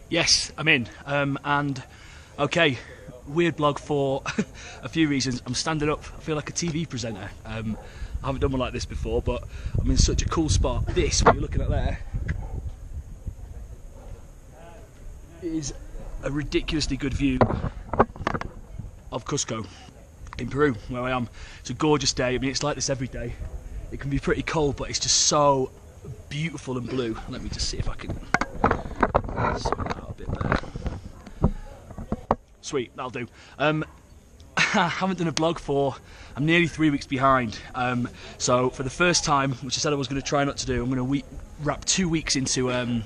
Yes, I'm in. And okay, weird blog for a few reasons. I'm standing up. I feel like a TV presenter. I haven't done one like this before, but I'm in such a cool spot. This, what you're looking at there, is a ridiculously good view of Cusco in Peru, where I am. It's a gorgeous day. I mean, it's like this every day. It can be pretty cold, but it's just so beautiful and blue. Let me just see if I can sort that out a bit better. Sweet, that'll do. I haven't done a blog I'm nearly 3 weeks behind. So for the first time, which I said I was going to try not to do, I'm going to wrap 2 weeks into one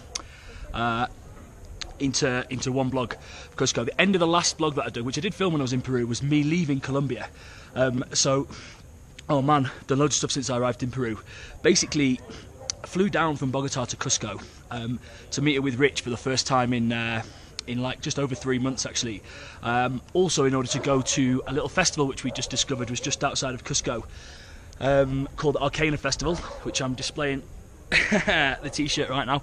blog of Cusco. The end of the last blog that I did, which I did film when I was in Peru, was me leaving Colombia. Oh man, I've done loads of stuff since I arrived in Peru. Basically, I flew down from Bogota to Cusco to meet up with Rich for the first time in like just over 3 months actually. Also in order to go to a little festival which we just discovered was just outside of Cusco, called the Arcana Festival, which I'm displaying the t-shirt right now.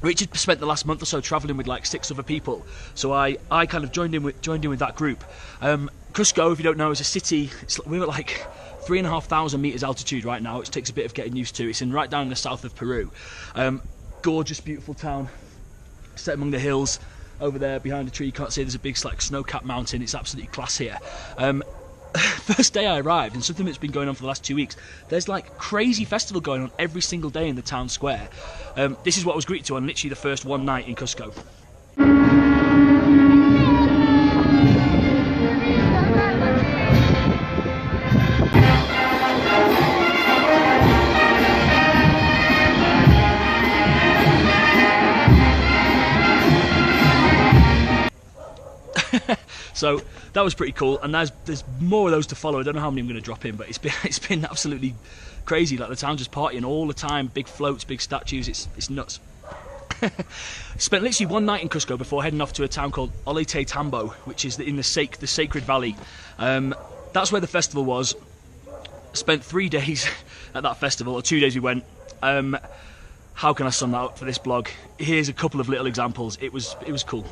Richard spent the last month or so travelling with like 6 other people, so I kind of joined in with that group. Cusco, if you don't know, is a city. We're at like 3,500 meters altitude right now, which takes a bit of getting used to. It's right down in the south of Peru. Gorgeous, beautiful town, set among the hills. Over there behind a tree, you can't see, there's a big like snow-capped mountain. It's absolutely class here. First day I arrived, and something that's been going on for the last 2 weeks, there's like crazy festival going on every single day in the town square. This is what I was greeted to on literally the first one night in Cusco. So that was pretty cool, and there's more of those to follow. I don't know how many I'm going to drop in, but it's been absolutely crazy. Like the town's just partying all the time, big floats, big statues. It's nuts. Spent literally one night in Cusco before heading off to a town called Ollantaytambo, Tambo, which is in the Sacred Valley. That's where the festival was. Spent 3 days at that festival, or 2 days we went. How can I sum that up for this blog? Here's a couple of little examples. It was cool.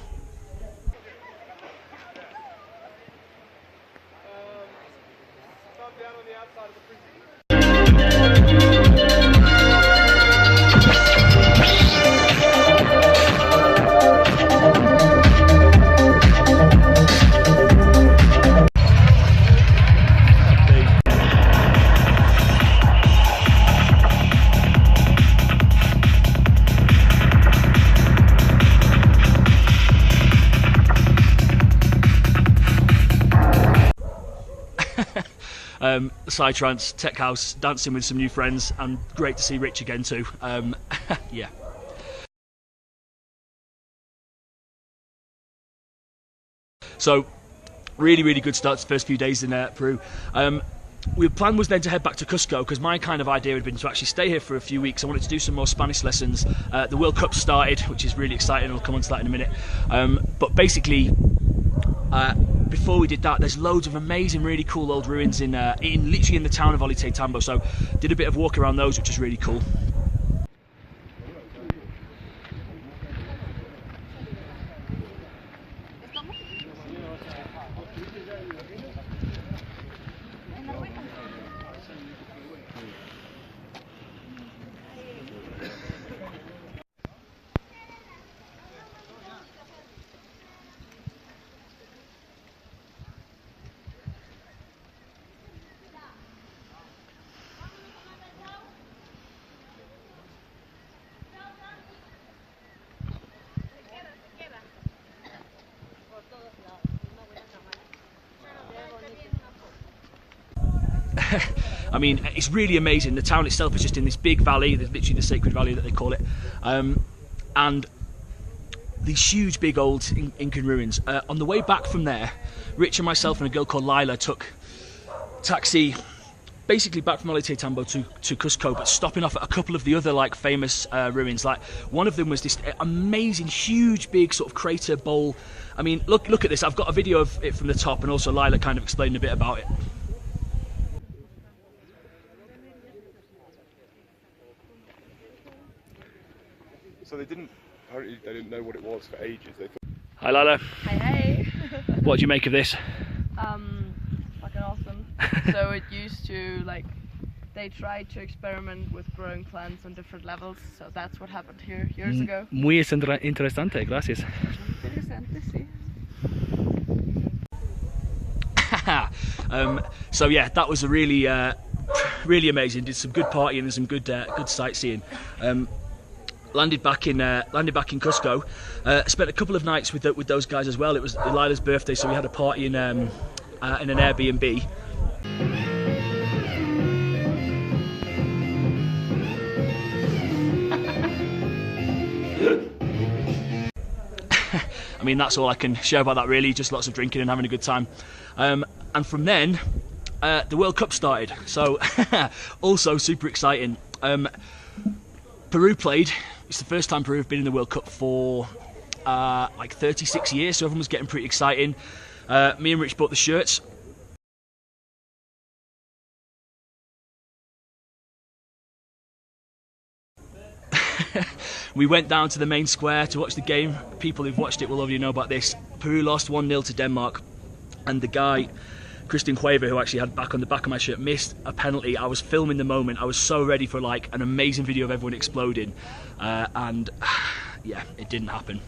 Psytrance, tech house, dancing with some new friends, and great to see Rich again too. Yeah. So, really good start to the first few days in Peru. The plan was then to head back to Cusco, because my kind of idea had been to actually stay here for a few weeks. I wanted to do some more Spanish lessons. The World Cup started, which is really exciting. I'll come on to that in a minute. But basically, before we did that, there's loads of amazing, really cool old ruins literally in the town of Ollantaytambo. So did a bit of walk around those, which was really cool. I mean, it's really amazing. The town itself is just in this big valley. There's literally the Sacred Valley that they call it, and these huge, big old Incan ruins. On the way back from there, Rich and myself and a girl called Lila took taxi, basically back from Ollantaytambo to Cusco, but stopping off at a couple of the other like famous ruins. Like one of them was this amazing, huge, big sort of crater bowl. I mean, look at this. I've got a video of it from the top, and also Lila kind of explained a bit about it. So they didn't apparently they didn't know what it was for ages. They thought... Hi Lala. Hey, hey. What do you make of this? Fucking awesome. So it used to, like, they tried to experiment with growing plants on different levels, so that's what happened here years ago. Muy interesante, gracias. Interesante, sí. So yeah, that was a really amazing. Did some good partying and some good sightseeing. Landed back in Cusco. Spent a couple of nights with those guys as well. It was Elila's birthday, so we had a party in an Airbnb. I mean, that's all I can share about that really, just lots of drinking and having a good time. And from then, the World Cup started, so also super exciting. Peru played. It's the first time Peru have been in the World Cup for like 36 years, so everyone was getting pretty exciting. Me and Rich bought the shirts. We went down to the main square to watch the game. People who've watched it will already know about this. Peru lost 1-0 to Denmark, and the guy, Christian Cueva, who actually had back on the back of my shirt, missed a penalty. I was filming the moment. I was so ready for like an amazing video of everyone exploding, and yeah, it didn't happen.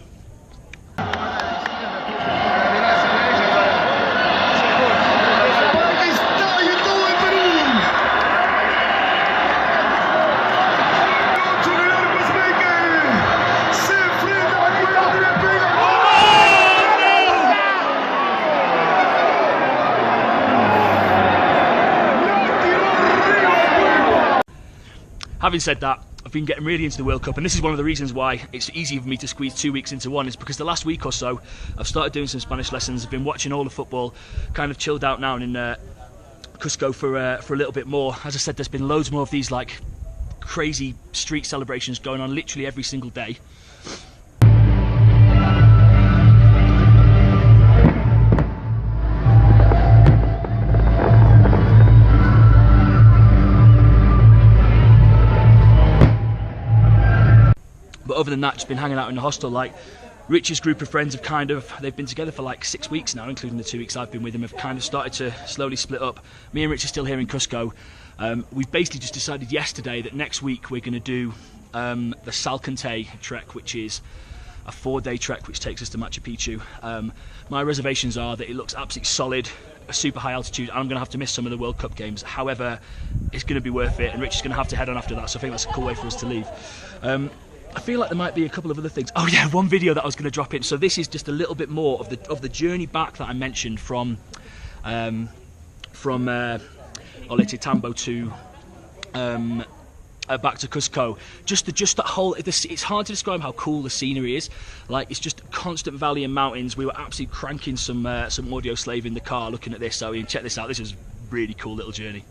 Having said that, I've been getting really into the World Cup, and this is one of the reasons why it's easy for me to squeeze 2 weeks into one, is because the last week or so I've started doing some Spanish lessons. I've been watching all the football, kind of chilled out now in Cusco for a little bit more. As I said, there's been loads more of these like crazy street celebrations going on literally every single day. But other than that, just been hanging out in the hostel. Like, Rich's group of friends have they've been together for like 6 weeks now, including the 2 weeks I've been with him, have kind of started to slowly split up. Me and Rich are still here in Cusco. We've basically just decided yesterday that next week we're going to do the Salcantay trek, which is a 4-day trek which takes us to Machu Picchu. My reservations are that it looks absolutely solid, a super high altitude, and I'm going to have to miss some of the World Cup games. However, it's going to be worth it, and Rich is going to have to head on after that, so I think that's a cool way for us to leave. I feel like there might be a couple of other things. Oh yeah, one video that I was going to drop in. So this is just a little bit more of the journey back that I mentioned from Ollantaytambo to back to Cusco. Just that whole. It's hard to describe how cool the scenery is. Like, it's just constant valley and mountains. We were absolutely cranking some audio slave in the car looking at this. So you can check this out. This was a really cool little journey.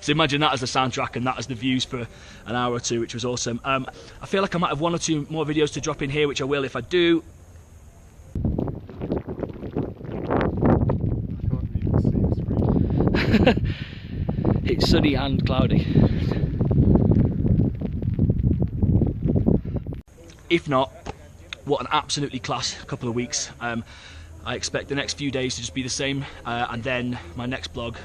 So imagine that as the soundtrack and that as the views for an hour or two, which was awesome. I feel like I might have 1 or 2 more videos to drop in here, which I will if I do. It's sunny and cloudy. If not, what an absolutely class couple of weeks. I expect the next few days to just be the same, and then my next vlog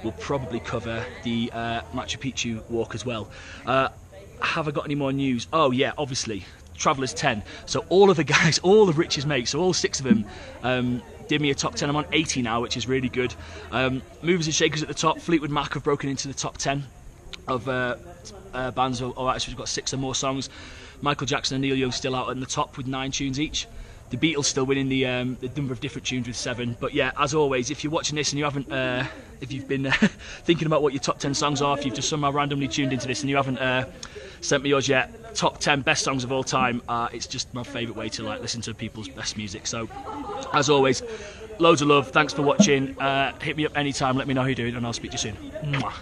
will probably cover the Machu Picchu walk as well. Have I got any more news? Oh yeah, obviously, Travellers 10. So all of the guys, all of Rich's mates, so all 6 of them, did me a top 10. I'm on 80 now, which is really good. Movers and Shakers at the top. Fleetwood Mac have broken into the top 10 of bands or artists. We've got 6 or more songs. Michael Jackson and Neil Young still out in the top with 9 tunes each. The Beatles still winning the number of different tunes with 7. But yeah, as always, if you're watching this and you haven't, if you've been thinking about what your top 10 songs are, if you've just somehow randomly tuned into this and you haven't sent me yours yet, top 10 best songs of all time. It's just my favourite way to like listen to people's best music. So, as always, loads of love. Thanks for watching. Hit me up anytime. Let me know how you're doing, and I'll speak to you soon. Mwah.